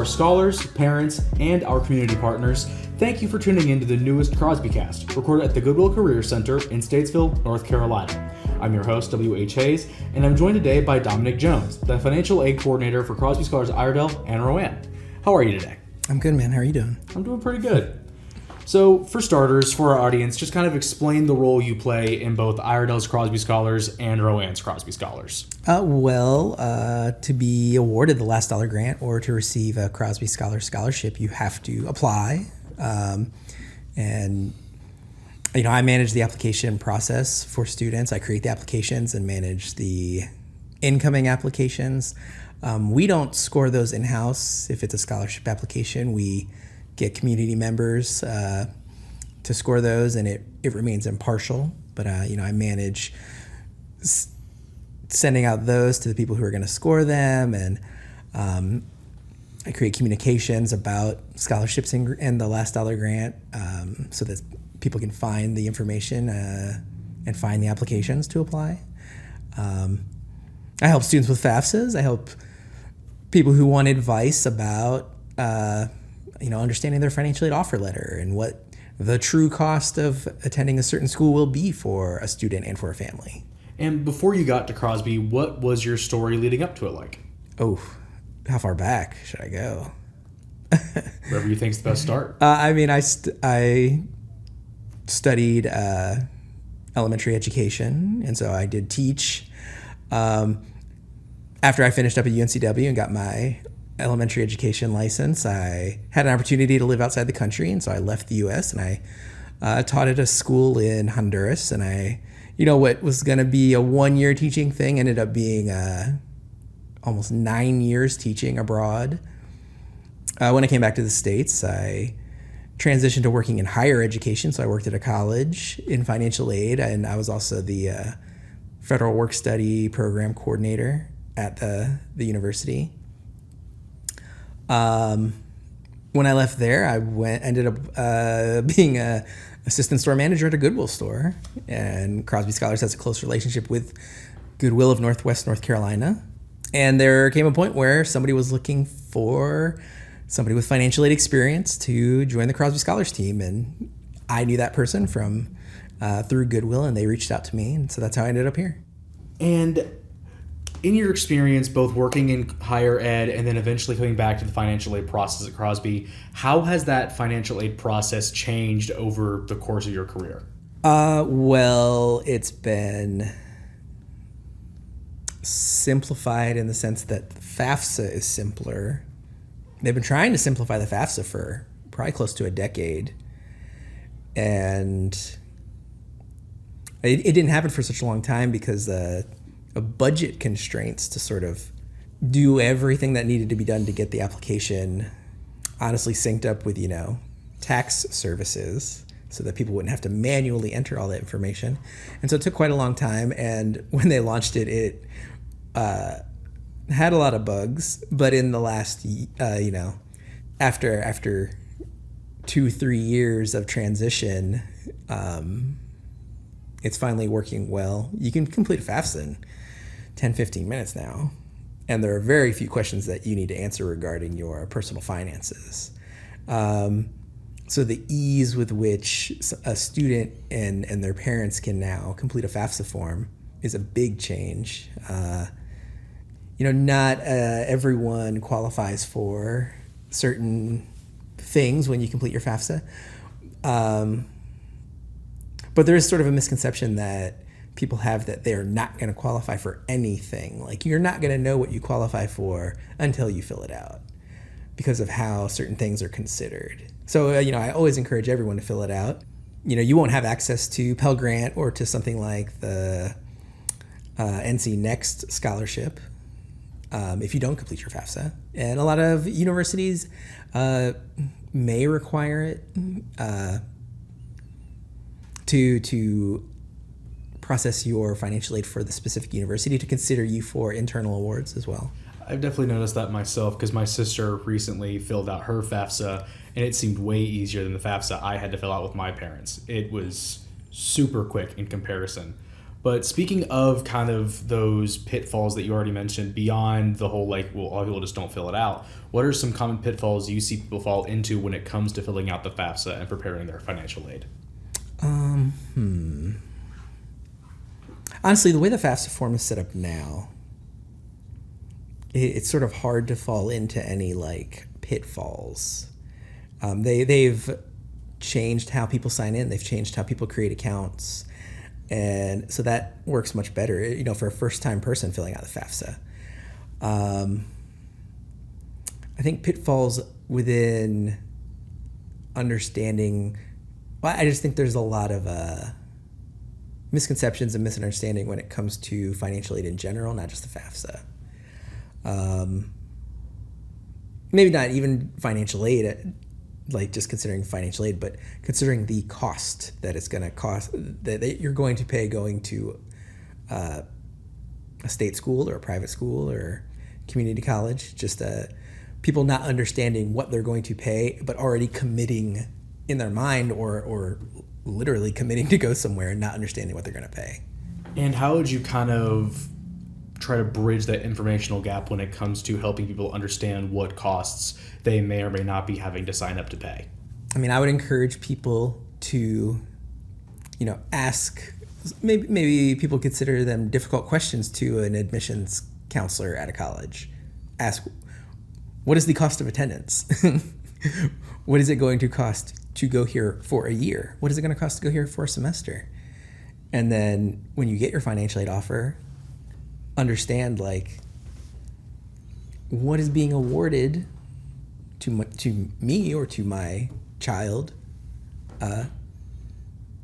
our scholars, parents, and our community partners, thank you for tuning in to the newest CrosbyCast, recorded at the Goodwill Career Center in Statesville, North Carolina. I'm your host, W.H. Hayes, and I'm joined today by Dominic Jones, the Financial Aid Coordinator for Crosby Scholars Iredell and Rowan. How are you today? I'm good, man. How are you doing? I'm doing pretty good. So, for starters, for our audience, just kind of explain the role you play in both Iredell's Crosby Scholars and Rowan's Crosby Scholars. To be awarded the last dollar grant or to receive a Crosby Scholars scholarship, you have to apply. I manage the application process for students. I create the applications and manage the incoming applications. We don't score those in-house. If it's a scholarship application, we get community members to score those, and it remains impartial. But I manage sending out those to the people who are going to score them, and I create communications about scholarships and the last dollar grant, so that people can find the information and find the applications to apply. I help students with FAFSAs. I help people who want advice about understanding their financial aid offer letter and what the true cost of attending a certain school will be for a student and for a family. And before you got to Crosby, what was your story leading up to it like? Oh, how far back should I go? Wherever you think's the best start. I studied elementary education, and so I did teach. After I finished up at UNCW and got my elementary education license, I had an opportunity to live outside the country, and so I left the U.S. and I taught at a school in Honduras. And what was going to be a 1-year teaching thing ended up being almost 9 years teaching abroad. When I came back to the States, I transitioned to working in higher education. So I worked at a college in financial aid, and I was also the federal work study program coordinator at the university. When I left there, I ended up being a assistant store manager at a Goodwill store, and Crosby Scholars has a close relationship with Goodwill of Northwest North Carolina. And there came a point where somebody was looking for somebody with financial aid experience to join the Crosby Scholars team, and I knew that person from through Goodwill, and they reached out to me, and so that's how I ended up here. And in your experience, both working in higher ed and then eventually coming back to the financial aid process at Crosby, how has that financial aid process changed over the course of your career? It's been simplified in the sense that the FAFSA is simpler. They've been trying to simplify the FAFSA for probably close to a decade, and it didn't happen for such a long time because of budget constraints to sort of do everything that needed to be done to get the application honestly synced up with, tax services so that people wouldn't have to manually enter all that information. And so it took quite a long time. And when they launched it, it had a lot of bugs. But in the last, after 2-3 years of transition, it's finally working well. You can complete a FAFSA in 10-15 minutes now, and there are very few questions that you need to answer regarding your personal finances. So the ease with which a student and their parents can now complete a FAFSA form is a big change. Not everyone qualifies for certain things when you complete your FAFSA. But there is sort of a misconception that people have that they're not going to qualify for anything. Like, you're not going to know what you qualify for until you fill it out because of how certain things are considered. So, I always encourage everyone to fill it out. You won't have access to Pell Grant or to something like the NC Next scholarship if you don't complete your FAFSA. And a lot of universities may require it to process your financial aid for the specific university to consider you for internal awards as well. I've definitely noticed that myself because my sister recently filled out her FAFSA, and it seemed way easier than the FAFSA I had to fill out with my parents. It was super quick in comparison. But speaking of kind of those pitfalls that you already mentioned, beyond the whole a lot of people just don't fill it out, what are some common pitfalls you see people fall into when it comes to filling out the FAFSA and preparing their financial aid? Honestly, the way the FAFSA form is set up now, it's sort of hard to fall into any pitfalls. They've changed how people sign in. They've changed how people create accounts. And so that works much better, for a first-time person filling out the FAFSA. I think pitfalls within understanding, I just think there's a lot of misconceptions and misunderstanding when it comes to financial aid in general, not just the FAFSA. Maybe not even financial aid, just considering financial aid, but considering the cost that it's going to cost, that you're going to pay going to a state school or a private school or community college. Just people not understanding what they're going to pay, but already committing in their mind or literally committing to go somewhere and not understanding what they're going to pay. And how would you kind of try to bridge that informational gap when it comes to helping people understand what costs they may or may not be having to sign up to pay? I would encourage people to, ask, maybe people consider them difficult questions to an admissions counselor at a college. Ask, what is the cost of attendance? What is it going to cost to go here for a year? What is it going to cost to go here for a semester? And then when you get your financial aid offer, understand what is being awarded to me or to my child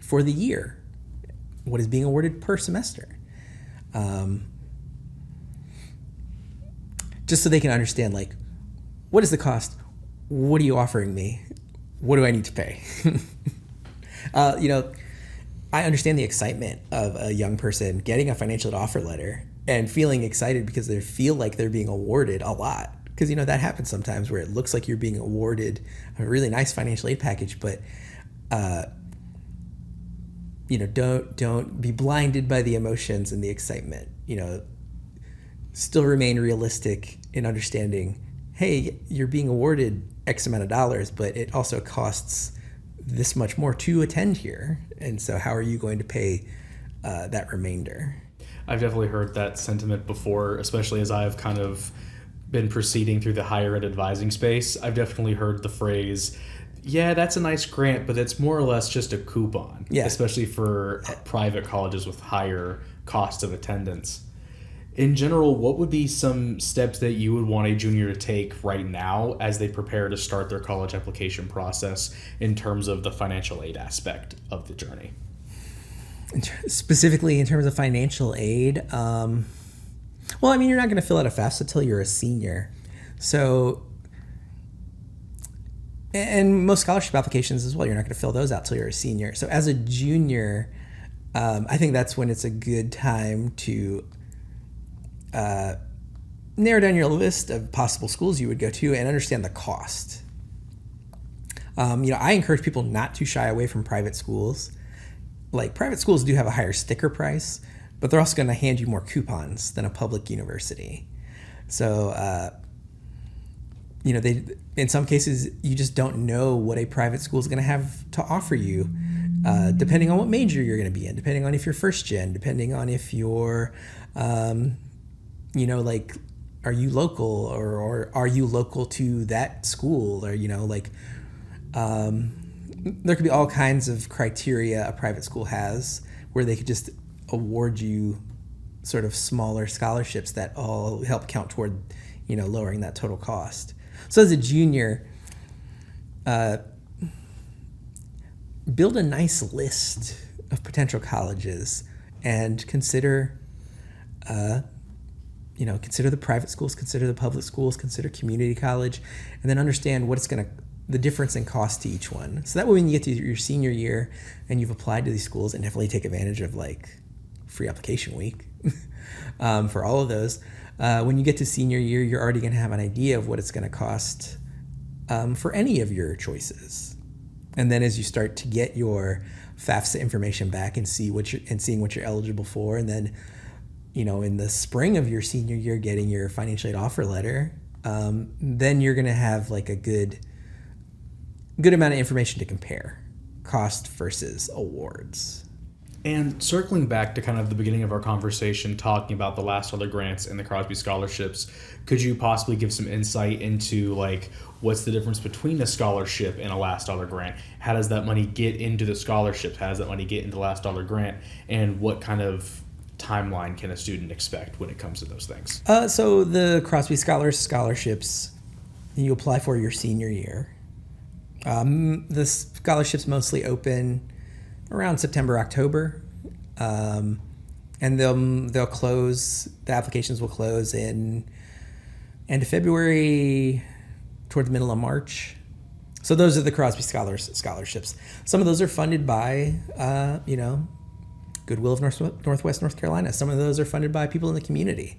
for the year. What is being awarded per semester? Just so they can understand what is the cost? What are you offering me? What do I need to pay? I understand the excitement of a young person getting a financial aid offer letter and feeling excited because they feel like they're being awarded a lot. Because, that happens sometimes where it looks like you're being awarded a really nice financial aid package, but, don't be blinded by the emotions and the excitement. Still remain realistic in understanding, hey, you're being awarded X amount of dollars, but it also costs this much more to attend here. And so how are you going to pay that remainder? I've definitely heard that sentiment before, especially as I've kind of been proceeding through the higher ed advising space. I've definitely heard the phrase, yeah, that's a nice grant, but it's more or less just a coupon, especially for private colleges with higher cost of attendance. In general, what would be some steps that you would want a junior to take right now as they prepare to start their college application process in terms of the financial aid aspect of the journey? Specifically in terms of financial aid, you're not going to fill out a FAFSA until you're a senior. So, and most scholarship applications as well, you're not going to fill those out till you're a senior. So as a junior, I think that's when it's a good time to narrow down your list of possible schools you would go to and understand the cost. I encourage people not to shy away from private schools. Private schools do have a higher sticker price, but they're also going to hand you more coupons than a public university. So, they, in some cases, you just don't know what a private school is going to have to offer you, depending on what major you're going to be in, depending on if you're first gen, depending on if you're, are you local or are you local to that school? Or, there could be all kinds of criteria a private school has where they could just award you sort of smaller scholarships that all help count toward, lowering that total cost. So as a junior, build a nice list of potential colleges and consider the private schools, consider the public schools, consider community college, and then understand what it's going to, the difference in cost to each one. So that way when you get to your senior year and you've applied to these schools, and definitely take advantage of free application week for all of those. When you get to senior year, you're already going to have an idea of what it's going to cost for any of your choices. And then as you start to get your FAFSA information back and seeing what you're eligible for, and then, in the spring of your senior year, getting your financial aid offer letter, then you're going to have like a good amount of information to compare cost versus awards. And circling back to kind of the beginning of our conversation, talking about the last dollar grants and the Crosby scholarships, could you possibly give some insight into like what's the difference between a scholarship and a last dollar grant? How does that money get into the scholarships? How does that money get into the last dollar grant? And what kind of timeline can a student expect when it comes to those things? So the Crosby Scholars scholarships, you apply for your senior year. The scholarships mostly open around September, October, and they'll close. The applications will close in end of February, toward the middle of March. So those are the Crosby Scholars scholarships. Some of those are funded by, Goodwill of Northwest North Carolina. Some of those are funded by people in the community,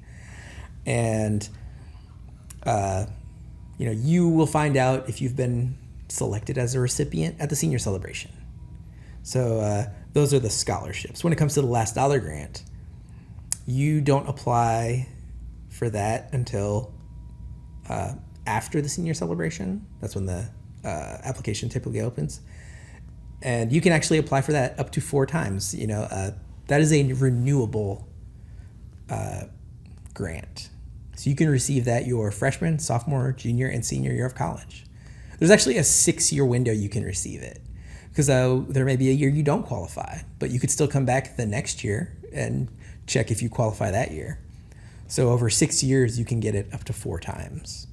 and you will find out if you've been selected as a recipient at the senior celebration. So those are the scholarships. When it comes to the last dollar grant, you don't apply for that until after the senior celebration. That's when the application typically opens. And you can actually apply for that up to 4 times. That is a renewable grant. So you can receive that your freshman, sophomore, junior, and senior year of college. There's actually a 6-year window you can receive it, because there may be a year you don't qualify, but you could still come back the next year and check if you qualify that year. So over 6 years, you can get it up to 4 times.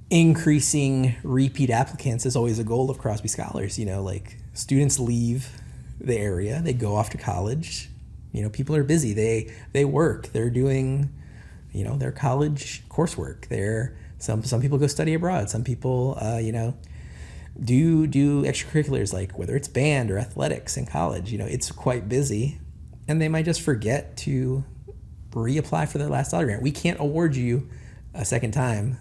Increasing repeat applicants is always a goal of Crosby Scholars. Like students leave the area, they go off to college. People are busy. They work. They're doing, their college coursework. Some people go study abroad. Some people, do extracurriculars, like whether it's band or athletics in college. It's quite busy, and they might just forget to reapply for their last dollar grant. We can't award you a second time.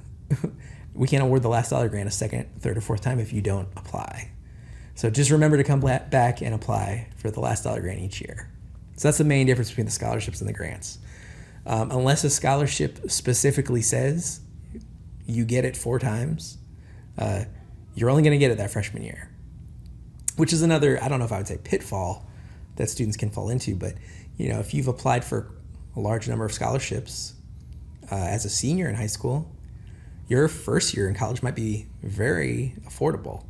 We can't award the last dollar grant a second, third, or fourth time if you don't apply. So just remember to come back and apply for the last dollar grant each year. So that's the main difference between the scholarships and the grants. Unless a scholarship specifically says you get it 4 times, you're only going to get it that freshman year, which is another, I don't know if I would say pitfall that students can fall into, but if you've applied for a large number of scholarships as a senior in high school, your first year in college might be very affordable.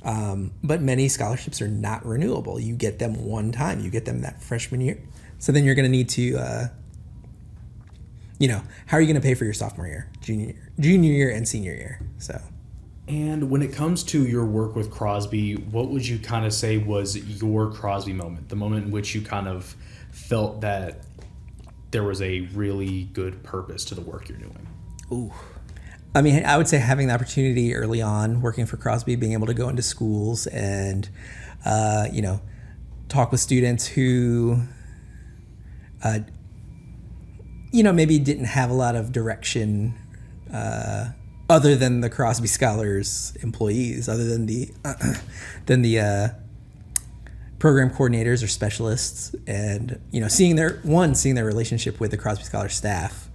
But many scholarships are not renewable. You get them one time. You get them that freshman year. So then you're going to need to, how are you going to pay for your sophomore year, junior year, and senior year? So. And when it comes to your work with Crosby, what would you kind of say was your Crosby moment, the moment in which you kind of felt that there was a really good purpose to the work you're doing? Ooh. I would say having the opportunity early on, working for Crosby, being able to go into schools and, talk with students who, maybe didn't have a lot of direction other than the Crosby Scholars employees, other than the program coordinators or specialists, and seeing their relationship with the Crosby Scholars staff,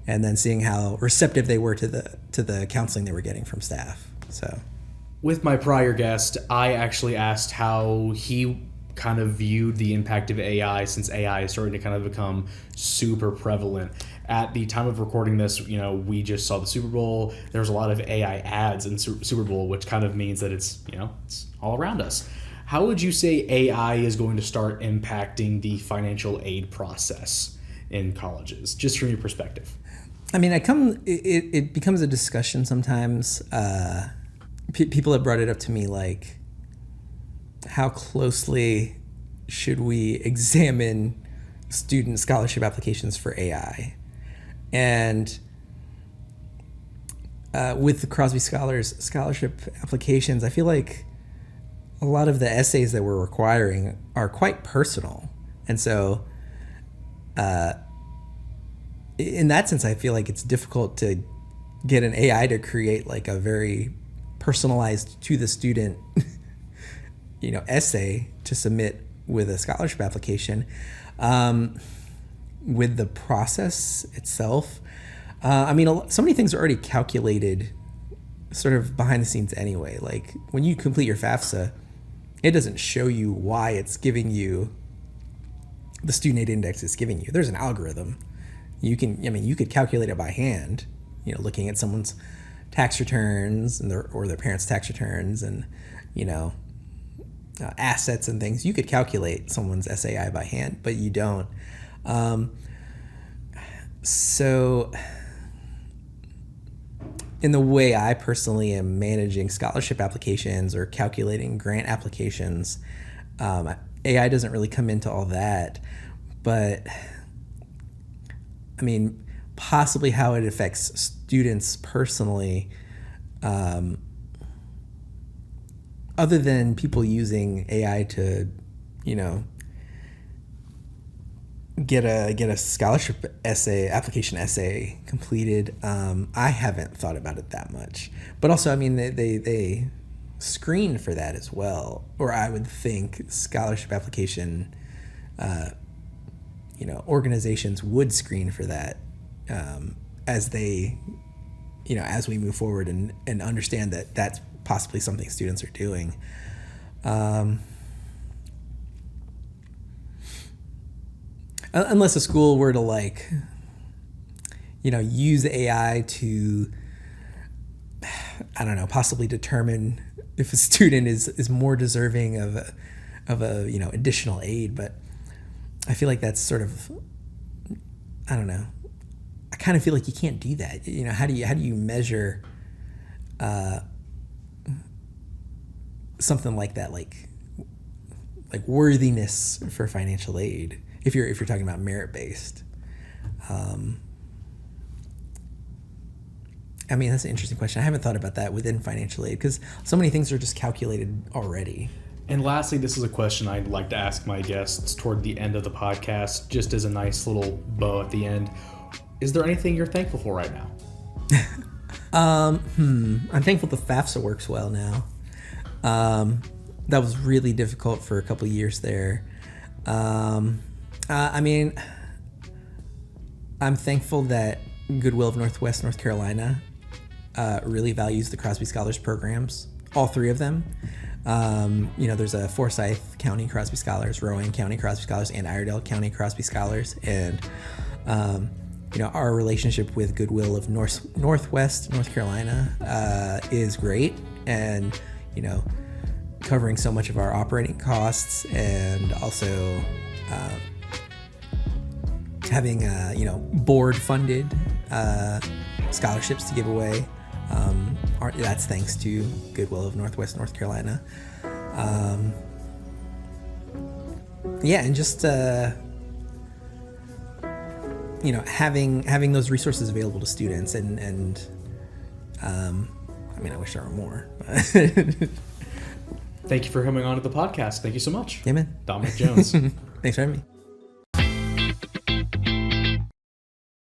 and then seeing how receptive they were to the counseling they were getting from staff. So, with my prior guest, I actually asked how he kind of viewed the impact of AI, since AI is starting to kind of become super prevalent. At the time of recording this, we just saw the Super Bowl. There's a lot of AI ads in Super Bowl, which kind of means that it's all around us. How would you say AI is going to start impacting the financial aid process in colleges, just from your perspective? It becomes a discussion sometimes. People have brought it up to me, like, how closely should we examine student scholarship applications for AI? And with the Crosby Scholars scholarship applications, I feel like a lot of the essays that we're requiring are quite personal. And so in that sense, I feel like it's difficult to get an AI to create like a very personalized to the student, essay to submit with a scholarship application. With the process itself, so many things are already calculated sort of behind the scenes anyway. Like when you complete your FAFSA, it doesn't show you why it's giving you the student aid index it's giving you. There's an algorithm. You could calculate it by hand, looking at someone's tax returns and their parents' tax returns and, assets and things. You could calculate someone's SAI by hand, but you don't. So in the way I personally am managing scholarship applications or calculating grant applications, AI doesn't really come into all that, but possibly how it affects students personally, other than people using AI to, get a scholarship application essay completed. I haven't thought about it that much, but also, they screen for that as well, or I would think scholarship application, organizations would screen for that, as they, as we move forward and understand that that's possibly something students are doing. Unless a school were to use AI to, possibly determine if a student is more deserving of a additional aid. But I feel like that's sort of, I don't know. I kind of feel like you can't do that. How do you measure something like that, like worthiness for financial aid? If you're talking about merit based, that's an interesting question. I haven't thought about that within financial aid because so many things are just calculated already. And lastly, this is a question I'd like to ask my guests toward the end of the podcast, just as a nice little bow at the end. Is there anything you're thankful for right now? I'm thankful the FAFSA works well now. That was really difficult for a couple of years there. I'm thankful that Goodwill of Northwest North Carolina really values the Crosby Scholars programs, all three of them. There's a Forsyth County Crosby Scholars, Rowan County Crosby Scholars, and Iredell County Crosby Scholars. And, our relationship with Goodwill of Northwest North Carolina is great. And, covering so much of our operating costs and also having, board funded scholarships to give away. That's thanks to Goodwill of Northwest North Carolina. And just having those resources available to students and I wish there were more. Thank you for coming on to the podcast. Thank you so much. Yeah, man. Dominic Jones. Thanks for having me.